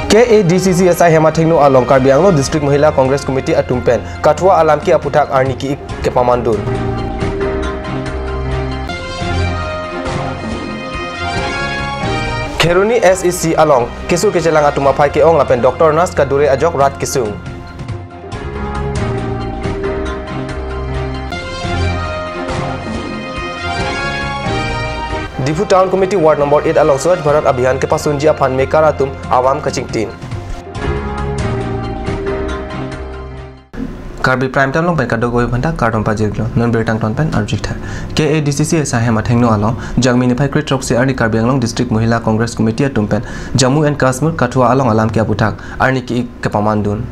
KADCC SI Hema Thengno along Karbi Anglong District Mahila Congress Committee Atumpen Katua Alam Ki Aputak Arniki Kepamandun. Kheruni SEC along Kisu Kechelang Atumapai Ke Ong Apen Dr. Nas Kadure Ajok Rat Kisung. Difu Town Committee Ward Number 8 along Swachh Bharat Abhiyan ke Pasunji Aphan Mekaratum Awam Kachingtin. Karbi Prime Time long pen kadogoi bhanta kardom pajiglo non bertang ton pen arjik tha KADCC SI Hema Thengno along Jangmini Phai Krit Chok se Arni Karbi Anglong District Mahila Congress Committee Atumpen Jammu and Kashmir Kathua along Alam Ki Aputak Arni Ki Kepamandun.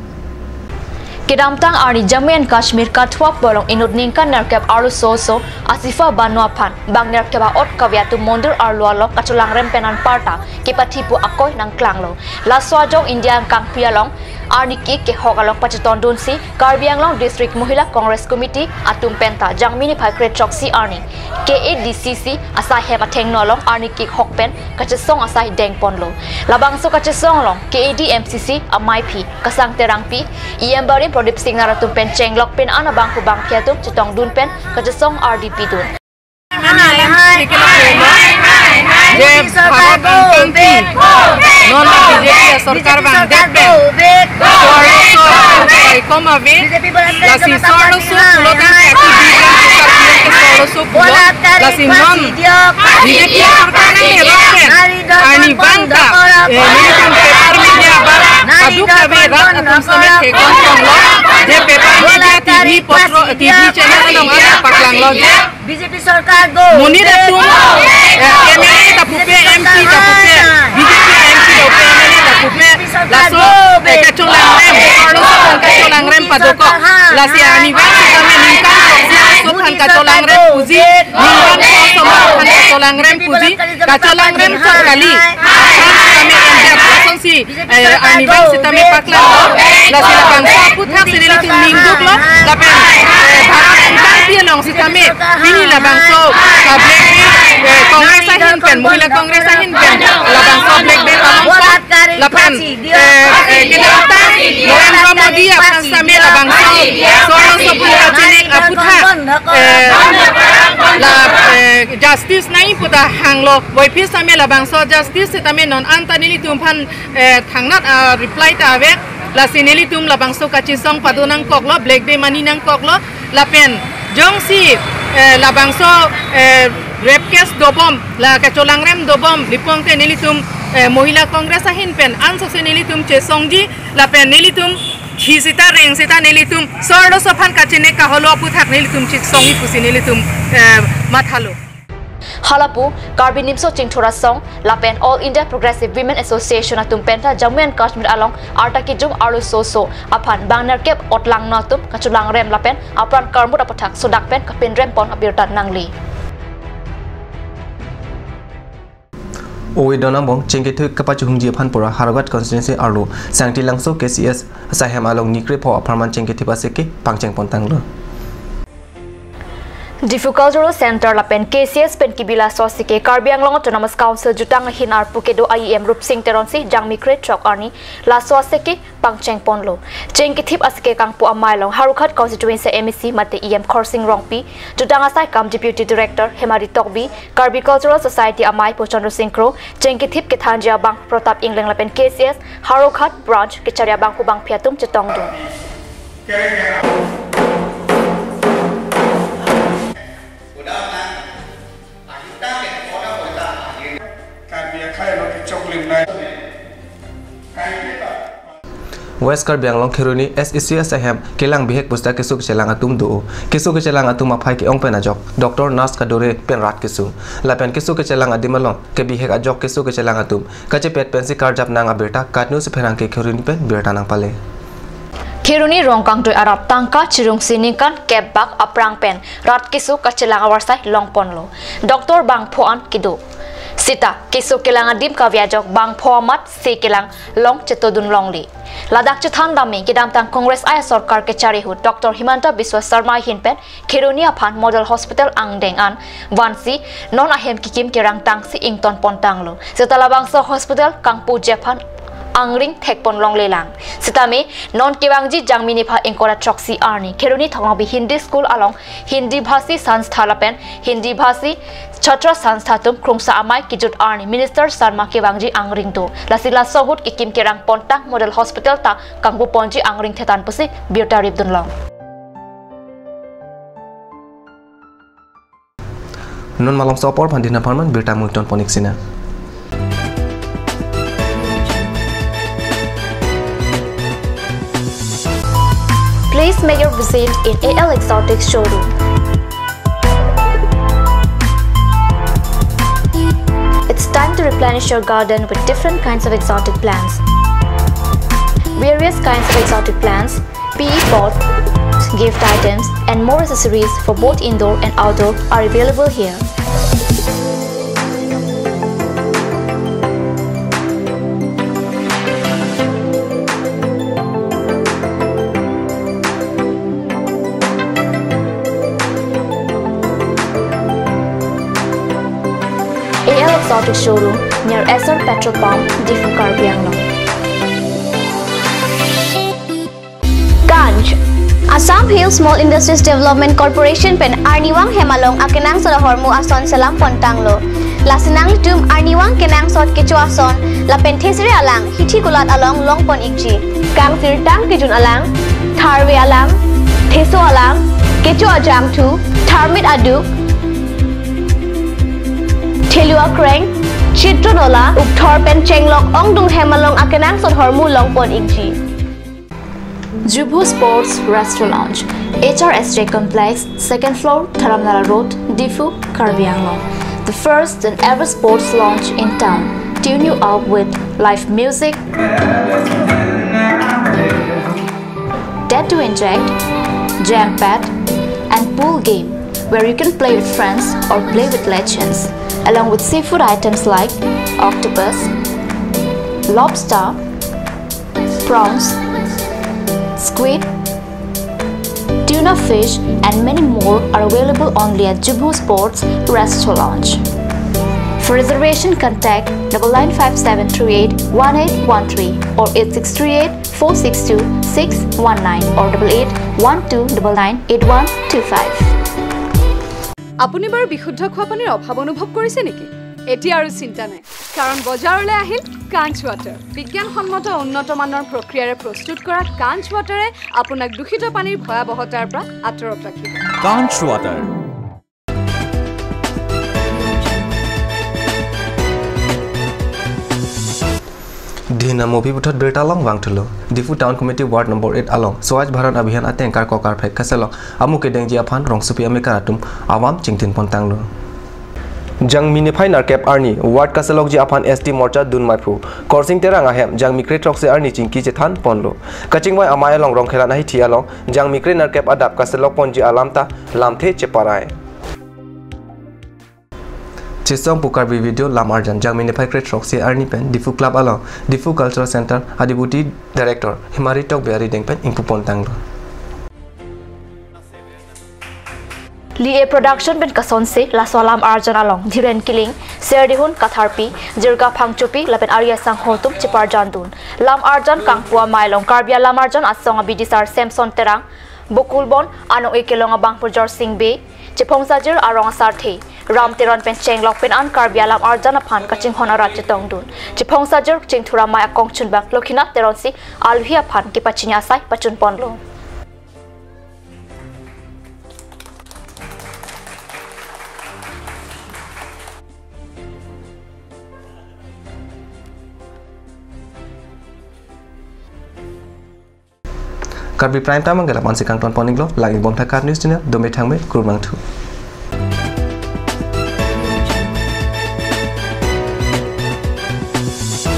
Kedamtang Arni Jammu and Kashmir Kathua bolong inut ningkan nerkep aru soso Asifa Banua Phan bang nerkeba ot kaviatu mondur arlualo kaculang rempenan parta kipatipu akoy nang klanglo la swajong India kang pialong Arni Ki ke hokalong pachiton dunsi Karbi Anglong District Mahila Congress Committee Atumpenta Jangmini Phai Krit Chok si Arni KADCC asai Hema Thengno long Arni Ki hokpen kachesong asai dengponlo labangso kachesong long KADMCC amai pi kasang terang pi iembarin Prodip Singnara tumpen cenglok pen ana bangku bang piatum cetong dun pen kachesong RDP dun. सरकार BJP सरकार go मुनी रतुम एमएलए तपुपे एमपी तपुपे BJP MP ओपे एमएलए तपुपे लासो कचोलांग्रेम पदोको लासी आनिवान में निकाल सोफान कचोलांग्रेम पूजी निकाल सोफान कचोलांग्रेम पूजी कचोलांग्रेम चकाली में इंडिया प्रसंसी आनिवान सितमे पकला लासी लांगसा पुथा सिरिली तुम निंगुक लो लापेन Bharat long sitame ini labangso Kongres ahin pen Mahila Kongres ahin pen labangso black belt alongsa lapan kedata Narendra Modi akan same labangso solo sopula jenek aputha la justice nai puta hanglo boipi same labangso justice sitame non antanili tumphan thangnat reply ta ave la sineli tum labangso kachisong padunang koklo black day mani nang koklo lapen Jongsi labangso rap case dobom la kacolangrem dobom lipongte nelitum Mahila Congress ahin pen anso se nelitum chesongji la pen nelitum khisita rengsita nelitum sordo sofan kachene kaholo aputhak nelitum chisongi pusi nelitum mathalo Halapu Karbi Nimso Chingthora Song Lapen All India Progressive Women Association Atumpenta Jammu and Kashmir along Artakijum Aru Soso Apan Bangner Kep Otlang Natum Kachulang Rem Lapen Apran Karmut Apatak Sudakpen Kapin Rempon Abirtan Nangli Owe Donambong Chingitu Kapachungi Panpura Haragat Constituency Arlo Sancti Langso KCS Sahem along Nikri Po Aparman Chingiti Paseki Pangcheng Pontanglo Difu Cultural Center Lapen KCS pen kibila sosike Karbi Anglong Autonomous Council jutang hinar pukedo IEM Rup Singh Teronsi Jangmi Krit Chok Arni la sosike Pangcheng Ponlo Chengkithip asike kangpu amailong Harukhat Constituency MEC mate EM Khorsing Rongpi jutang asai kam Deputy Director Hemari Tokbi Karbi Cultural Society amai Pochandro Singkro Chengkithip Kethanjia Bang Protap Ingling Lapen KCS Harukhat Branch Kecharia Bangku Bang Piatum Chetong Dun West Karbi Anglong Kheruni SEC Sahem Kelang Bihek Pusta Kesu Kechelang Atum Do Kesu Kechelang Atum Aphai Ke Ong Penajok Dr. Nas Kadore Penrat Kesu Lapen Kesu Kechelang Adimalong Ke Bihek Ajok Kesu Kechelang Atum Kache Pet Pensi Karjap Nang Abirta Katnu Seperang Ke Kheruni Pen Birta Nang Pale Kheruni Rongkang Doi Arab Tangka Chirung Sinikan Kebak Aprang Pen Rat Kesu Kechelang Awarsai Longponlo Dr. Bang Phoan Kido Sita Kesu Kelang Adim Kaviajok Bang Phoamat Se Kelang Long Chetodun Longli Ladak Chethan Dami Kidamtang Congress Aya Sarkar ke Charihu Dr. Himanta Biswa Sarma Hinpen Kheruni Aphan Model Hospital Angdeng An Vansi Non Ahem Kikim Kerang Tang Si Ington Pontanglo Setelah Bangsa Hospital Kang Pu Japan angring thekpon long lelang sitame non kewangji jangmini pha engkora troxy arni kheruni thongbi Hindi school along Hindi bhasi sanstha lapen Hindi bhasi chatra sanstha tum krungsa amai kijut arni minister Sarma kewangji angring to lasila sohut ikim kerang pontang model hospital ta kangbu ponji angring thetan pusi biotari dunlong non malong sopor pandina parman birta muton poniksina Please make your visit in AL Exotic showroom. It's time to replenish your garden with different kinds of exotic plants. Various kinds of exotic plants, PE pots, gift items, and more accessories for both indoor and outdoor are available here. AL Exotic showroom near Esser Petrol Pump, Diffu Karbi Anglong. Ganj Assam Hill Small Industries Development Corporation pen Arniwang Hemalong akenang sa hormu ason salam pontanglo. Lasinang tum Arniwang kenang sot kecu ason la penthesri alang hithi kulat along longpon ikji. Kang sirtang kijun alang, tharwe alang, theso alang, kecu ajam tu, tharmit aduk, Thelua Kreng, Chitronola, Ukthor pen Chenglok Ongdung Hemalong akenang sot hormu longpon ikji. Jubhu Sports Restaurant Lounge, HRSJ Complex, 2nd floor, Dharamnala Road, Diffu, Karbi Anglong. The first and ever sports lounge in town. Tune you up with live music, Dead to Inject, Jam Pad, and pool game, where you can play with friends or play with legends, along with seafood items like octopus, lobster, prawns, squid, tuna fish, and many more are available only at Jubhu Sports Restaurant Lounge. For reservation, contact 9957381813 or 8638462619 or 8812998125. আপুনি বাৰু বিশুদ্ধ খোৱা পানীৰ অভাৱ অনুভৱ কৰিছে নেকি? এটি আৰু চিন্তা নাই, কাৰণ বজাৰলৈ আহিল কাঞ্চ ৱাটাৰ। বিজ্ঞানসন্মত উন্নত মানৰ প্ৰক্ৰিয়াৰে প্ৰস্তুত কৰা কাঞ্চ ৱাটাৰে আপোনাক দূষিত পানীৰ ভয়াৱহতাৰ পৰা আঁতৰত ৰাখিব। কাঞ্চ water Dina mobi butot berita long wang tulo. Diffu Town Committee Ward number 8 along. Swaj Bharat Abhiyan atengkar kokar phek kaselo. Amu ke dengji aphan rong supi amekaratum awam chingtin pontang lo. Jang minify narkep arni Ward kaselok ji aphan ST Morcha dun maipu. Korsing terang ahem jang mikre trok se arni chingki chethan ponlo. Kachingwai amay along rong khela nahi thi along. Jang mikre narkep adap kaselok ponji alamta lamthe cheparai. Chisong pukar video lam arjan jang minify crate rock se arni pen Diffu Club along Diffu Cultural Center Adibuti Director Himari Tok Beari Dengpen Ingpu Pontanglo. Lie production ben kason se la solam arjan along Dhiren Kiling Serdihun Katharpi Jirga Phangchupi lapen Arya Sang Hotum Chipar Jandun Lam arjan Kangpua Mailong Karbia Lam arjan Asong Abidisar Samson Terang Bukulbon Anong Ikelong Abang Pujor Singh Bay Chepong Sajir Arong Sarthi Ram Teron pen Chenglok pen an Karbia Lam arjan aphan kaching honarat chetong dun Chepong Sajir Chingthura Maya Kongchun Bang Lokina Teron si Alhia Phan Kipachinya Sai Pachun Ponlo. Karbi Prime Time ang galapan si Kangton Poninglo lagi bon pakat news channel dombe thangme kurmang thu.